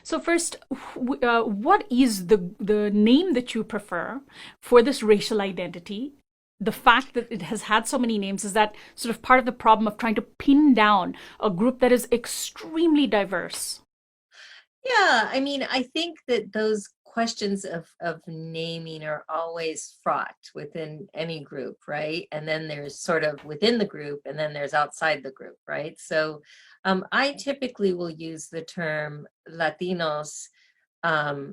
So first, what is the name that you prefer for this racial identity? The fact that it has had so many names, is that sort of part of the problem of trying to pin down a group that is extremely diverse? Yeah, I mean, I think that those questions of naming are always fraught within any group, right? And then there's sort of within the group, and then there's outside the group, right? So I typically will use the term Latinos,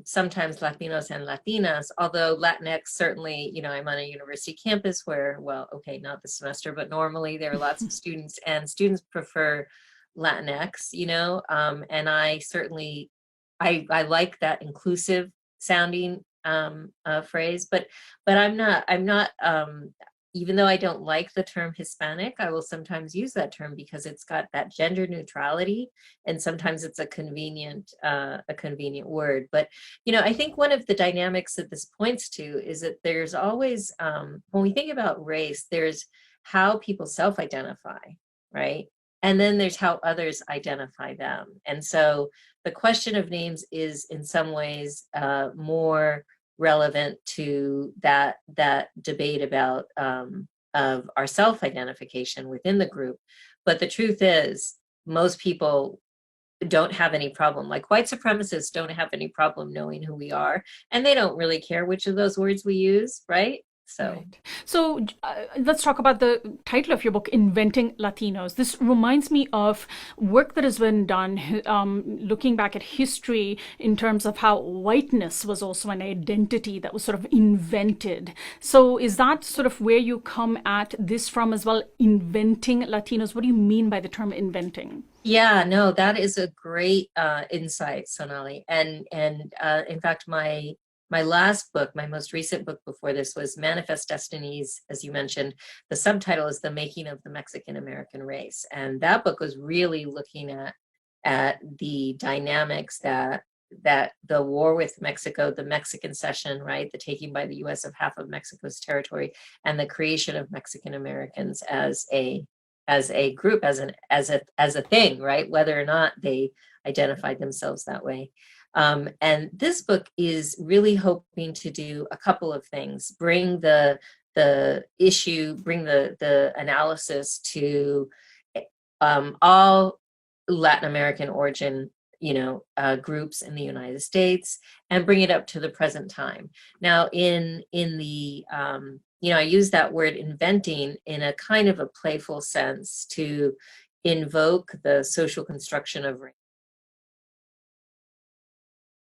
sometimes Latinos and Latinas, although Latinx certainly, I'm on a university campus where, well, okay, not this semester, but normally there are lots of students, and students prefer Latinx, and I certainly I like that inclusive sounding phrase, but I'm not even though I don't like the term Hispanic, I will sometimes use that term because it's got that gender neutrality, and sometimes it's a convenient word. But I think one of the dynamics that this points to is that there's always when we think about race, there's how people self-identify, right? And then there's how others identify them. And so the question of names is in some ways more relevant to that debate about of our self-identification within the group. But the truth is, most people don't have any problem. Like white supremacists don't have any problem knowing who we are, and they don't really care which of those words we use, right? So Right. So let's talk about the title of your book, Inventing Latinos. This reminds me of work that has been done looking back at history in terms of how whiteness was also an identity that was sort of invented. So is that sort of where you come at this from as well, inventing Latinos? What do you mean by the term inventing? yeah, no, that is a great insight, Sonali. And in fact, my last book, my most recent book before this, was Manifest Destinies, as you mentioned. The subtitle is The Making of the Mexican American Race. And that book was really looking at the dynamics that the war with Mexico, the Mexican cession, right, the taking by the US of half of Mexico's territory, and the creation of Mexican Americans as a group, as a thing, right? Whether or not they identified themselves that way. And this book is really hoping to do a couple of things: bring the issue, bring the analysis to all Latin American origin, groups in the United States, and bring it up to the present time. Now, in the I use that word inventing in a kind of a playful sense to invoke the social construction of race